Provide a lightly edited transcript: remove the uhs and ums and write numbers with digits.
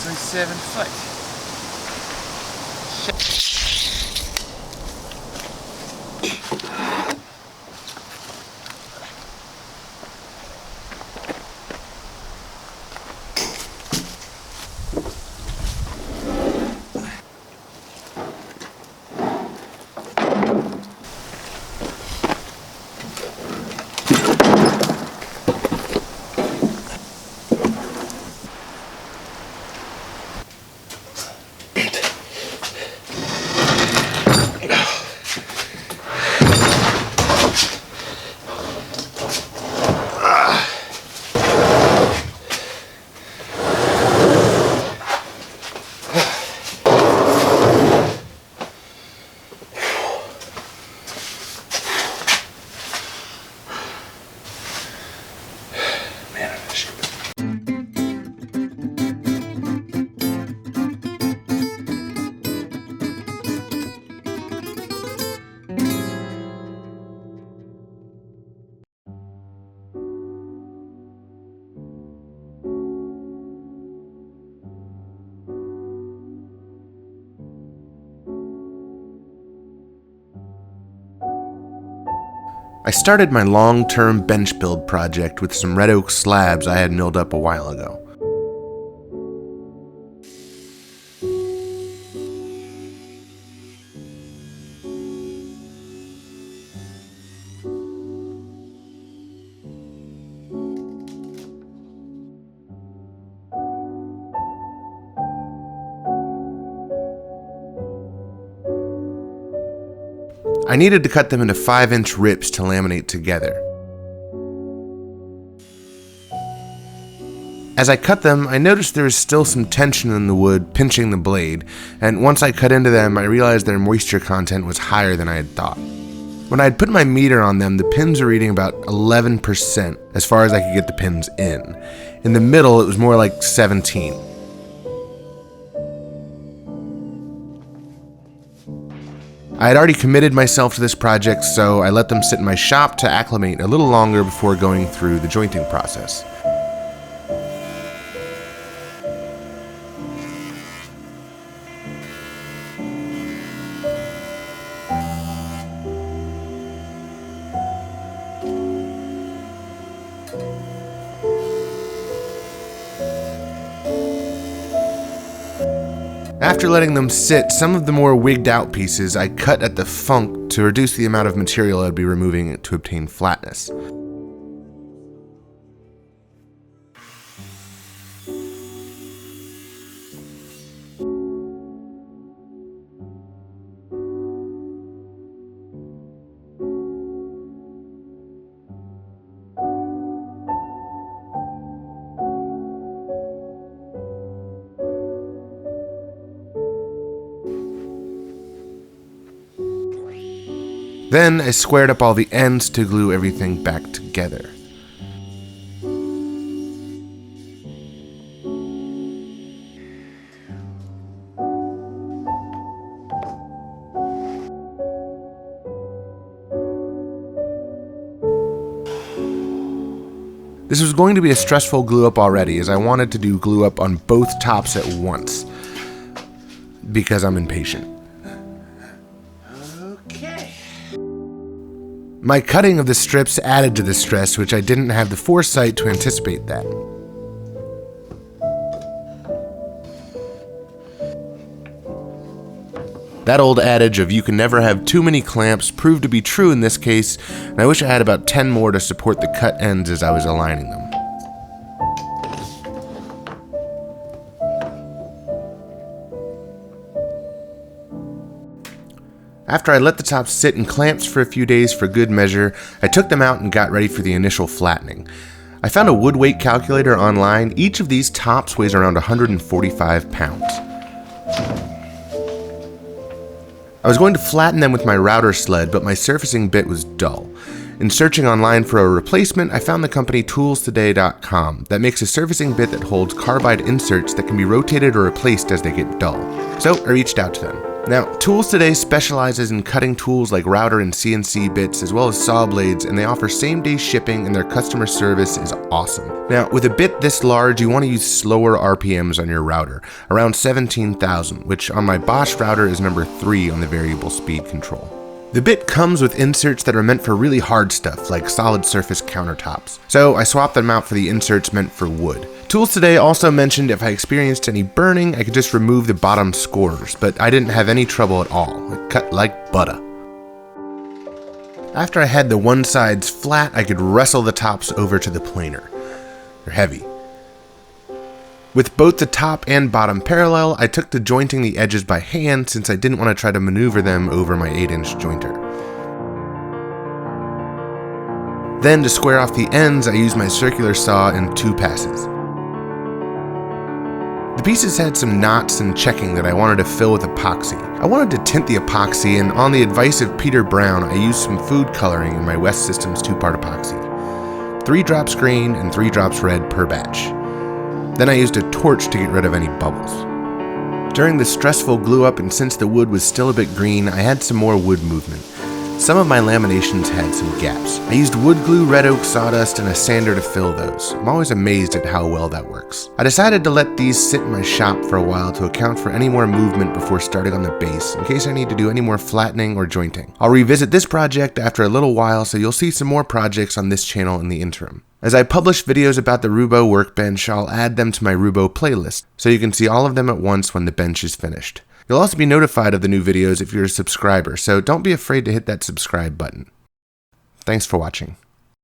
That's only 7 foot. I started my long-term bench build project with some red oak slabs I had milled up a while ago. I needed to cut them into 5-inch rips to laminate together. As I cut them, I noticed there was still some tension in the wood pinching the blade, and once I cut into them, I realized their moisture content was higher than I had thought. When I had put my meter on them, the pins were reading about 11% as far as I could get the pins in. In the middle, it was more like 17%. I had already committed myself to this project, so I let them sit in my shop to acclimate a little longer before going through the jointing process. After letting them sit, some of the more wigged out pieces I cut at the funk to reduce the amount of material I'd be removing to obtain flatness. Then I squared up all the ends to glue everything back together. This was going to be a stressful glue up already, as I wanted to do glue up on both tops at once, because I'm impatient. My cutting of the strips added to the stress, which I didn't have the foresight to anticipate that. That old adage of you can never have too many clamps proved to be true in this case, and I wish I had about 10 more to support the cut ends as I was aligning them. After I let the tops sit in clamps for a few days for good measure, I took them out and got ready for the initial flattening. I found a wood weight calculator online. Each of these tops weighs around 145 pounds. I was going to flatten them with my router sled, but my surfacing bit was dull. In searching online for a replacement, I found the company toolstoday.com that makes a surfacing bit that holds carbide inserts that can be rotated or replaced as they get dull. So I reached out to them. Now, Tools Today specializes in cutting tools like router and CNC bits, as well as saw blades, and they offer same-day shipping, and their customer service is awesome. Now, with a bit this large, you want to use slower RPMs on your router, around 17,000, which on my Bosch router is number 3 on the variable speed control. The bit comes with inserts that are meant for really hard stuff, like solid surface countertops, so I swapped them out for the inserts meant for wood. Tools Today also mentioned if I experienced any burning, I could just remove the bottom scores, but I didn't have any trouble at all. It cut like butter. After I had the one sides flat, I could wrestle the tops over to the planer. They're heavy. With both the top and bottom parallel, I took to jointing the edges by hand since I didn't want to try to maneuver them over my 8-inch jointer. Then to square off the ends, I used my circular saw in 2 passes. The pieces had some knots and checking that I wanted to fill with epoxy. I wanted to tint the epoxy, and on the advice of Peter Brown, I used some food coloring in my West Systems 2-part epoxy. 3 drops green and 3 drops red per batch. Then I used a torch to get rid of any bubbles. During the stressful glue up, and since the wood was still a bit green, I had some more wood movement. Some of my laminations had some gaps. I used wood glue, red oak sawdust, and a sander to fill those. I'm always amazed at how well that works. I decided to let these sit in my shop for a while to account for any more movement before starting on the base, in case I need to do any more flattening or jointing. I'll revisit this project after a little while, so you'll see some more projects on this channel in the interim. As I publish videos about the Roubo workbench, I'll add them to my Roubo playlist, so you can see all of them at once when the bench is finished. You'll also be notified of the new videos if you're a subscriber, so don't be afraid to hit that subscribe button. Thanks for watching.